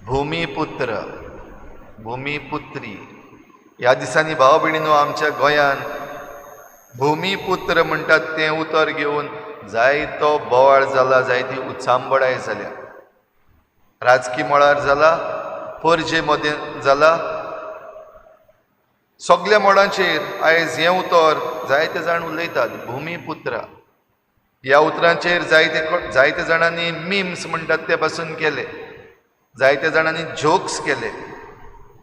भूमिपुत्र भूमिपुत्री ह्या दिसांनी भाव भयणीनो आमच्या गोंयान भूमिपुत्र म्हणटात तें उतर घेवन जायतो बोवाळ जाला, जायती उचांबडाय जाल्या. राजकीय मळार जाला, परजे मदें जाला, सगळ्या मळांचेर आयज हें उतर जायते जाण उलयतात भूमिपुत्र. ह्या उतरांचेर जायते जाणांनी मिम्स म्हणटात ते पासून केले, जायते जाणांनी जोक्स केले,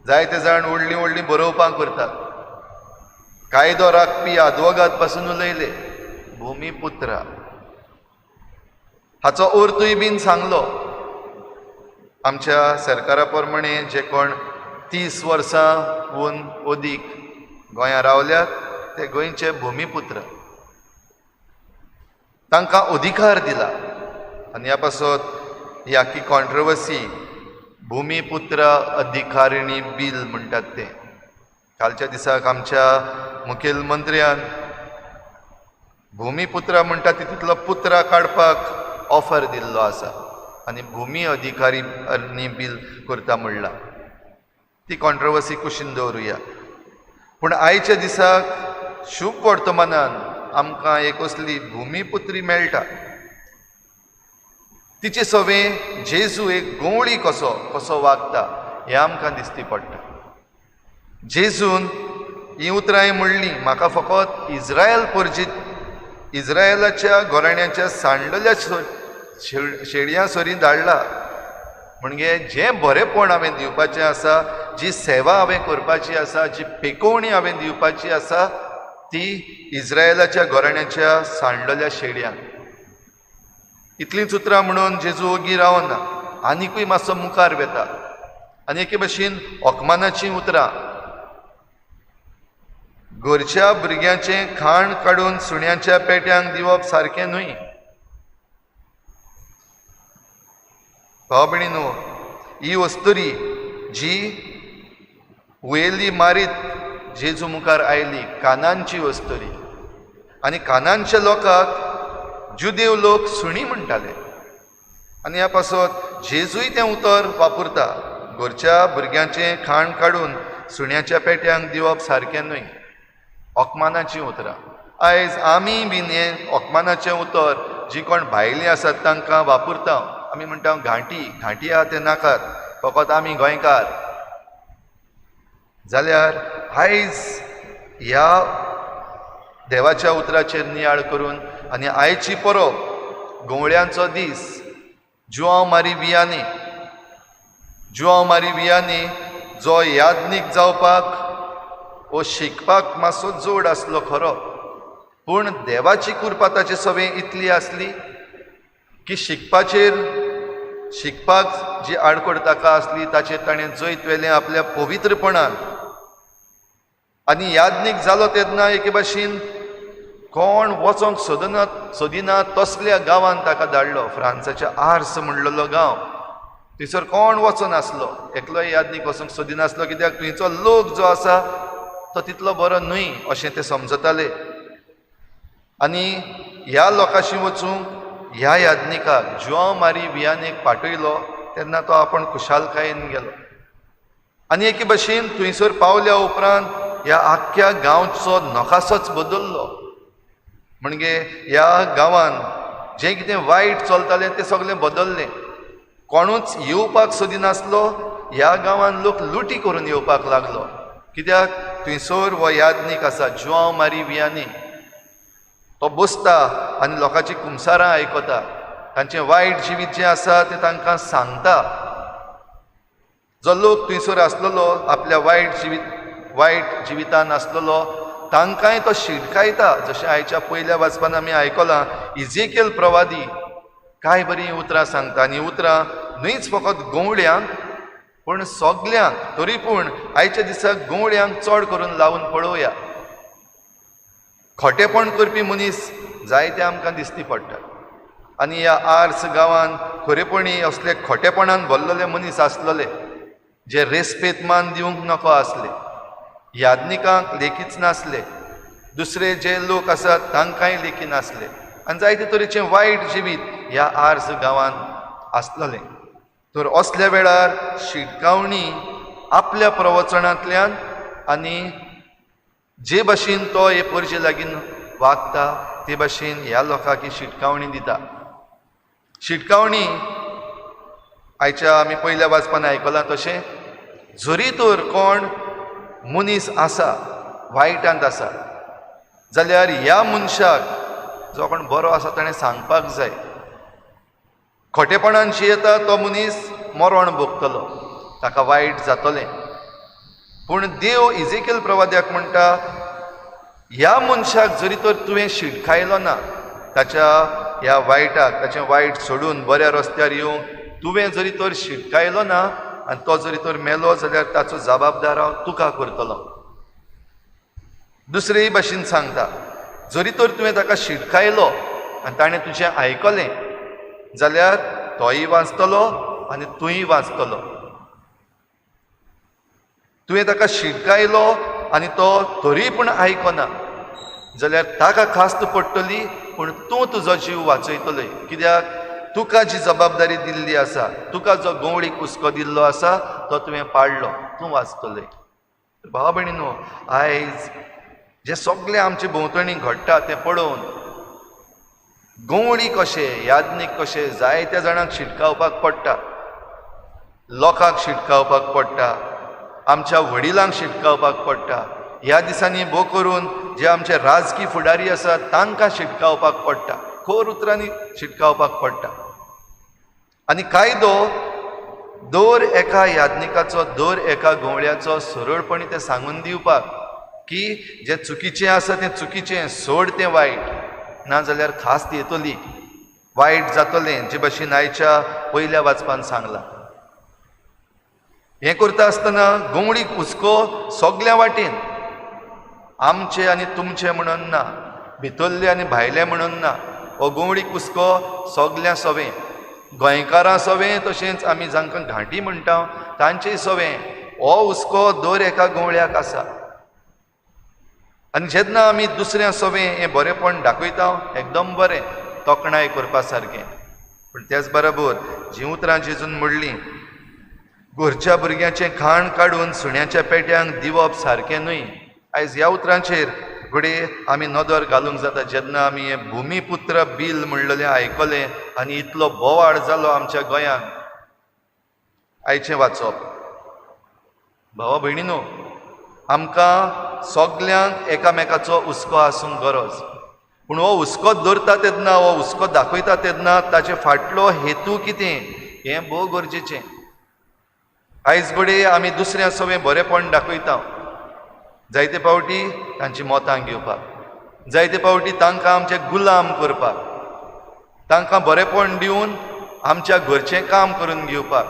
जायते जाण व्हडलीं व्हडलीं बरोवपां करतात. कायदो राखपी आदवोगाद पासून उलयले भूमिपुत्र. हाचो अर्थूय बीन सांगलो. आमच्या सरकारा प्रमाणे जे कोण 30 वर्सांहून अदीक गोंयांत रावल्यात ते गोंयचे भूमिपुत्र. तांकां अधिकार दिला. आनी ह्या पासत ही आख्खी कॉन्ट्रोवर्सी भूमिपुत्र अधिकारिणी बील म्हणटात तें. कालच्या दिसाक आमच्या मुखेलमंत्र्यान भूमिपुत्र म्हणटा तितूंतलो पुत्रा काडपाक ऑफर दिल्लो आसा आनी भूमी अधिकारी बील करता म्हणला. ती कॉन्ट्रोवर्सी कुशीन दवरुया. पूण आयच्या दिसाक शुभ वर्तमानान आमकां एक असली भूमिपुत्री मेळटा. तिचे सवें जेजू एक गवळी कसो वागता हें आमकां दिसती पडटा. जेजून ही उतरां म्हणली, म्हाका फकत इस्रायलाच्या घराण्याच्या सांडलेल्या शेडयां सरी धाडला. म्हणजे जें बरेपण हांवें दिवपाचें आसा, जी सेवा हांवें करपाची आसा, जी पेकोवणी हांवें दिवपाची आसा ती इस्रायलाच्या घराण्याच्या सांडलेल्या शेडयांक. इतलींच उतरां म्हणून जेजू ओगी रावना, आनिकूय मातसो मुखार वेता. आनी एके भशेन ओकमानाचीं उतरां. घरच्या भुरग्याचें खाण काडून सुण्याच्या पेट्यांक दिवप सारकें न्हय. भाव भयणीनो, ही वस्तुरी जी वयली मारीत जेजू मुखार आयली कानानची वस्तुरी. आनी कानानच्या लोकांक जुदेव लोक सुणी म्हणटाले. आनी ह्या पासत जेजूय तें उतर वापरता. घरच्या भुरग्याचें खाण काडून सुण्याच्या पेट्यांक दिवप सारकें न्हय. ओकमानाचीं उतरां. आयज आमी बीन हें ओकमानाचें उतर जी कोण भायलीं आसात तांकां वापरता. आमी म्हणटा घांटी आहा ते नाकात, फकत आमी गोंयकार. जाल्यार आयज ह्या देवाच्या उतराचेर नियाळ करून आनी आयची परब गवळ्यांचो दीस जुआंव मारी वियानी जो यादनीक जावपाक वो शिकपाक मातसो जोड आसलो खरो. पूण देवाची कृपा ताचे सवें इतली आसली की शिकपाक जी आडखड ताका आसली ताचेर ताणें जैत वेलें आपल्या पवित्रपणान. आनी यादनीक जालो तेन्ना एके भाशेन कोण वचोंक सोदिना तसल्या गांवांत ताका धाडलो. फ्रांसाच्या आर्स म्हणलेलो गांव, थंयसर कोण वचनासलो. एकलोय यादनीक वचोंक सोदिनासलो, कित्याक थंयचो लोक जो आसा तो तितलो बरो न्हय अशें ते समजताले. आनी ह्या लोकांशी वचूंक ह्या यादनिकाक जुआंव मारी वियानेक पाठयलो तेन्ना तो आपण खुशालकायेन गेलो. आनी एके भशेन थंयसर पावल्या उपरांत ह्या आख्ख्या गांवचो नकासोच बदल्लो. म्हणजे ह्या गांवांत जें कितें वायट चलतालें तें सगळें बदल्लें. कोणूच येवपाक सोदिनासलो. ह्या गांवांत लोक लुटी करून येवपाक लागलो. कित्याक थंयसर हो यादनीक आसा जुआंव मारी वियानी. तो बसता आनी लोकांची कुमसारां आयकता. तांचें वायट जिवीत जें आसा तें तांकां सांगता. जो लोक थंयसर आसलेलो आपल्या वायट जिवितान आसलेलो तांकांय तो शिडकायता. जशें आयच्या पयल्या वाचपान आमी आयकलां इजेकियल प्रवादी काय बरीं उतरां सांगता. आनी उतरां न्हयच फकत गवळ्यांक पूण सगल्यांक. तरी पूण आयच्या दिसाक गवळ्यांक चड करून लावून पळोवया. खोटेपण करपी मनीस जायते आमकां दिसती पडटा. आनी ह्या आर्स गांवांत खरेपणी असले खोटेपणान भरलेले मनीस आसलेले जे रेस्पेत मान दिवंक नको आसले. यादनिकांक लेखीच नासले. दुसरे जे लोक आसात तांकांय लेखी नासले. आनी जायते तरेचें वायट जिवीत ह्या आर्स गांवांत आसलेलें. तर असल्या वेळार शिटकावणी आपल्या प्रवचनांतल्यान आनी जे भाशेन तो हे परजे लागीं वागता ते भाशेन ह्या लोकांक ही शिटकावणी दिता. शिटकावणी आयच्या आमी पयल्या वाचपान आयकलां तशें, जरी तर कोण मनीस आसा वायटांत आसा जाल्यार ह्या मनशाक जो कोण बरो आसा ताणें सांगपाक जाय. खोटेपणान जियेता तो मनीस मरण भोगतलो, ताका वायट जातलें. पूण देव इजेकियल प्रवाद्याक म्हणटा, ह्या मनशाक जरी तर तुवें शिटकायलो ना, ताच्या ह्या वायटाक ताचें वायट सोडून बऱ्या रस्त्यार येवंक तुवें जरी तर शिटकायलो ना आनी तो जरी तर मेलो जाल्यार ताचो जबाबदार हांव तुका करतलो. दुसरेय भाशेन सांगता, जरी तर तुवें ताका शिटकायलो आनी ताणें तुजें आयकलें जाल्यार तोय वाचतलो आनी तूंय वाचतलो. तुवें ताका शिटकायलो आनी तो तरी पूण आयकना जाल्यार ताका खास्त पडटली, पूण तूं तुजो जीव वाचयतलें. कित्याक तुका जी जबाबदारी दिल्ली आसा, तुका जो गंवळीक हुस्को दिल्लो आसा तो तुवें पाळ्ळो, तूं वाचतलें. भावा भयणीनो, आयज जे सगळें आमचे भोंवतणी घडटा तें पळोवन गंवळी कशें याज्ञीक कशें जायत्या जाणांक शिटकावपाक पडटा. लोकांक शिटकावपाक पडटा, आमच्या वडिलांक शिटकावपाक पडटा. ह्या दिसांनी भोव करून जे आमचे राजकीय फुडारी आसात तांकां शिटकावपाक पडटा, खोर उतरांनी शिटकावपाक पडटा. आनी कायदो दर एका याज्ञिकाचो, दर एका गंवळ्याचो सरळपणी तें सांगून दिवपाक की जें चुकीचें आसा तें चुकीचें, सोड तें वायट, नाजाल्यार खास्त येतली, वायट जातलें, जे भाशेन आयच्या पयल्या वाचपान सांगलां. हें करता आसतना गंवळीक हुस्को सगल्या वाटेन, आमचे आनी तुमचे म्हणून ना, भितरले आनी भायले म्हणून ना. हो गंवळीक हुस्को सगल्या सवें, गोंयकारां सवें, तशेंच आमी जांकां घांटी म्हणटा तांचेय सवें हो हुस्को दर एका गंवळ्याक आसा. आनी जेन्ना आमी दुसऱ्या सवें हें बरेंपण दाखयता एकदम बरें, तोखणाय करपा सारकें. पूण तेच बरोबर जीं उतरां जेजून म्हणलीं, घरच्या भुरग्याचें खाण काडून सुण्याच्या पेट्यांक दिवप सारकें न्हय. आयज ह्या उतरांचेर घडये आमी नदर घालूंक जाता. जेन्ना आमी हें भुमिपुत्र बील म्हणलेलें आयकलें आनी इतलो बोवाळ जालो आमच्या गोंयांत, आयचें वाचप. भावा भयणीनो, आमकां सगल्यांक एकामेकाचो हुस्को आसूंक गरज. पूण हो हुस्को धरता तेन्ना, हो हुस्को दाखयता तेन्ना ताचे फाटलो हेतू कितें हें भोव गरजेचें. आयज घडये आमी दुसऱ्या सवें बरेंपण दाखयता, जायते फावटी तांची मोतां घेवपाक, जायते फावटी तांकां आमचे गुलाम करपाक, तांकां बरेंपण दिवन आमच्या घरचें काम करून घेवपाक,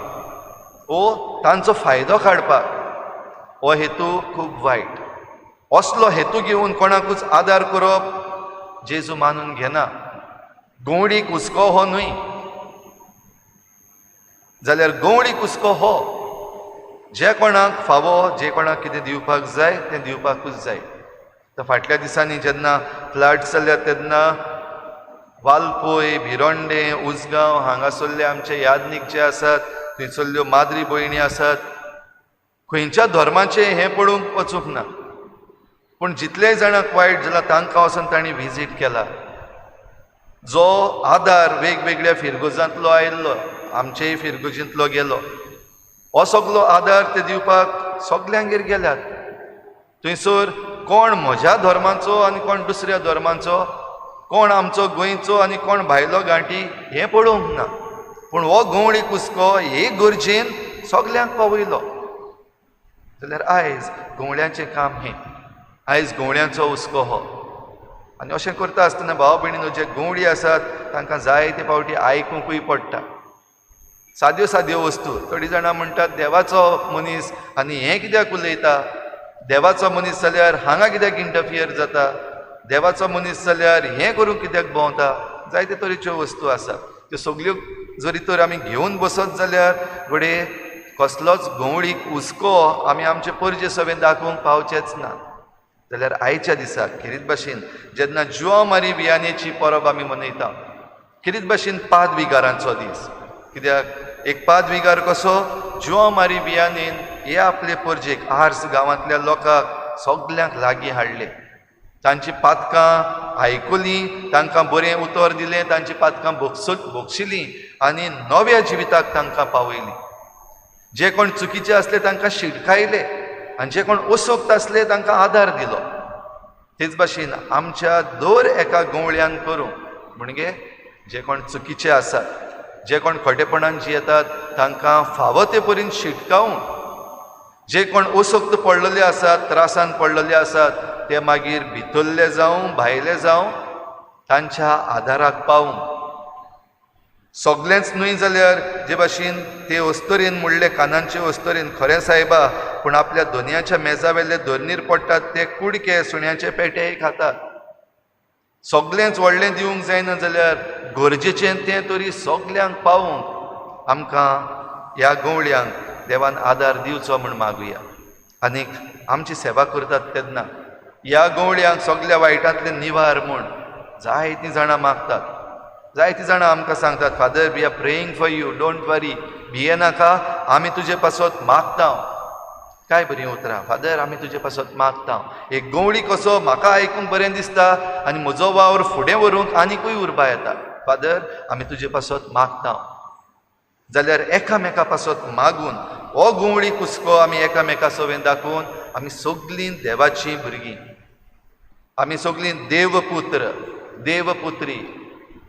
वो तांचो फायदो काडपाक. हो हेतू खूब वायट. असलो हेतू घेवन कोणाकूच आदार करप जेजू मानून घेना. गंवळीक हुस्को हो न्हय, जाल्यार गंवळीक हुस्को हो जे कोणाक फावो, जे कोणाक कितें दिवपाक जाय तें दिवपाकूच जाय. तर फाटल्या दिसांनी जेन्ना फ्लड्स जाल्यात तेन्ना वालपय, भिरोंडे, उसगांव हांगासरले आमचे याज्ञीक जे आसात, थंयसरल्यो माद्री भयणी आसात, खंयच्या धर्माचें हें पळोवंक वचूंक ना. पूण जितलेय जाणांक वायट जालां तांकां वचून तांणी विजीट केला. जो आदार वेगवेगळ्या फिरगोजांतलो आयिल्लो, आमचेय फिरगोजींतलो गेलो, हो सगळो आदार ते दिवपाक सगल्यांगेर गेल्यात. थंयसर कोण म्हज्या धर्माचो आनी कोण दुसऱ्या धर्माचो, कोण आमचो गोंयचो आनी कोण भायलो घांटी हें पळोवंक ना. पूण हो गंवळीक हुस्को हे गरजेन सगल्यांक पावयलो. जाल्यार आयज गंवळ्यांचें काम हें, आयज गंवळ्यांचो हुस्को हो. आनी अशें करता आसतना भाव भयणीनो, जे गंवळी आसात तांकां जायते फावटी आयकूंकूय पडटा. साद्यो साद्यो वस्तू, थोडीं जाणां म्हणटात देवाचो मनीस आनी हें कित्याक उलयता, देवाचो मनीस जाल्यार हांगा कित्याक इंटरफियर जाता, देवाचो मनीस जाल्यार हें करूंक कित्याक भोंवता. जायते तरेच्यो वस्तू आसात. त्यो सगल्यो जरी तर आमी घेवन बसत जाल्यार घडये कसलोच गंवळीक हुस्को आमी आमचे परजे सवें दाखोवंक पावचेच ना. जाल्यार आयच्या दिसाक खेरीत भाशेन जेन्ना जुआ मारी वियानेची परब आमी मनयता, खेरीत भाशेन पाद विगारांचो दीस. कित्याक एक पादविगार कसो ज्यो मारी बियाणेन हे आपले परजेक आर्स गांवांतल्या लोकांक सगल्यांक लागीं हाडले. तांची पातकां आयकुलीं, तांकां बरें उतर दिलें, तांची पातकां भोगशिलीं आनी नव्या जिविताक तांकां पावयलीं. जे कोण चुकीचे असले तांकां शिटकायले आनी जे कोण ओसोक्त असले तांकां आदार दिलो. तेच भाशेन आमच्या दर एका गवळ्यान करूं म्हणजे जे कोण चुकीचे आसात, जे कोण खोटेपणान जियेतात तांकां फावो ते परीन शिटकावून, जे कोण ओसोक्त पडलेले आसात, त्रासान पडलेले आसात, ते मागीर भितरले जावं भायले जावं तांच्या आदाराक पावूंक. सगळेंच न्हय जाल्यार जे भाशेन ते अस्तरेन म्हणले कानांचे अस्तरेन खरें सायबा, पूण आपल्या दोनयाच्या मेजा वेले दोनीर पडटात ते कुडके सुण्याचे पेटेय खातात. सगळेंच व्हडलें दिवंक जायना जाल्यार गरजेचें तें तरी सगल्यांक पावूंक आमकां ह्या गवळ्यांक देवान आदार दिवचो म्हूण मागुया. आनीक आमची सेवा करतात तेन्ना ह्या गवळ्यांक सगल्या वायटांतले निवार म्हूण जायतीं जाणां मागतात. जायतीं जाणां आमकां सांगतात, father we are praying for you, don't worry, भिये नाका, आमी तुजे पासत मागता. काय बरीं उतरां, फादर आमी तुजे पासत मागता. एक गवळी कसो म्हाका आयकूंक बरें दिसता आनी म्हजो वावर फुडें व्हरूंक आनिकूय उर्बा येता. फादर आमी तुजे पासत मागता. जाल्यार एकामेका पासत मागून हो गवळी कुस्को आमी एकामेका सवें दाखोवन आमी सगळीं देवाचीं भुरगीं, आमी सगळीं देवपुत्र देवपुत्री.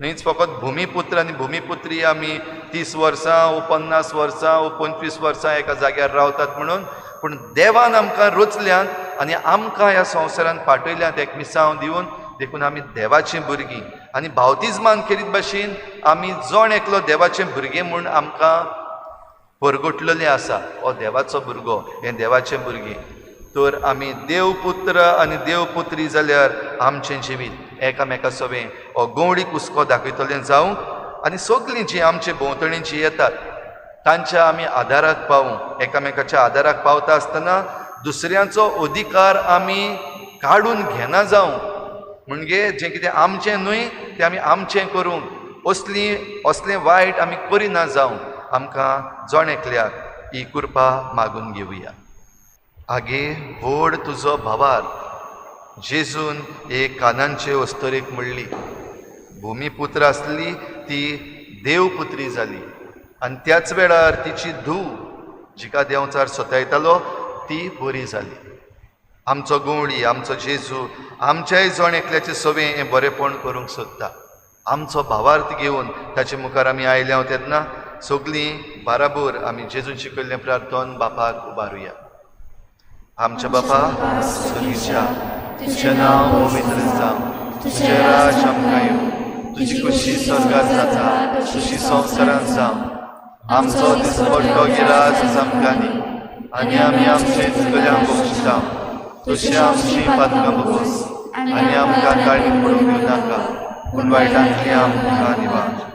न्हयच फकत भुमीपुत्र आनी भुमीपुत्री आमी 30 वर्सां वो 50 वर्सां वो 25 वर्सां एका जाग्यार रावतात म्हणून, पूण देवान आमकां रचल्यांत आनी आमकां ह्या संवसारांत पाठयल्यांत एक मिसांव दिवन देखून आमी देवाचीं भुरगीं. आनी बावतिजमान केरीत भाशेन आमी जण एकलो देवाचें भुरगें म्हूण आमकां परगटलेलें आसा. हो देवाचो भुरगो, हें देवाचें भुरगें. तर आमी देवपुत्र आनी देवपुत्री जाल्यार आमचें जिवीत एकामेका सवें हो गवळी कुस्को दाखयतलें जावं आनी सगळीं जीं आमचे भोंवतणीं येतात तांच्या आमी आदाराक पावूं. एकामेकाच्या आदाराक पावता आसतना दुसऱ्यांचो अधिकार आमी काडून घेना जावं, म्हणजे जें कितें आमचें न्हय तें आमी आमचें करूंक असलें वायट आमी करिना जावं आमकां जण एकल्याक ही कृपा मागून घेवया. आगे व्हड तुजो भावार जेजून एक कानांचे अस्तरेक म्हणली. भुमीपुत्र आसली ती देवपुत्री जाली आनी त्याच वेळार तिची धूव जिका देंवचार सतायतालो ती बरी जाली. आमचो गवळी, आमचो जेजू आमच्याय जण एकल्याचें सवें हें बरेंपण करूंक सोदता. आमचो भावार्थ घेवन ताचे मुखार आमी आयल्या तेन्ना सगळीं बाराबोर आमी जेजून शिकयल्लें प्रार्थन बापाक उबारुया. आमच्या बापा स्वर्गीच्या, तुजें नांव पवित्र जावं, तुजें राज आमकां येवं, तुजी खुशी स्वर्गांत जाता तशी संवसारांत जावं. आमचो दिसपट्टो गिरास आमकां दी आनी आमी आमचे चुकल्यांक बक्षिता तशी आमची पातकां बगोस आनी आमकां काळीक पडूंक दिवं नाका, पूण वायटांतली आमकां निवार.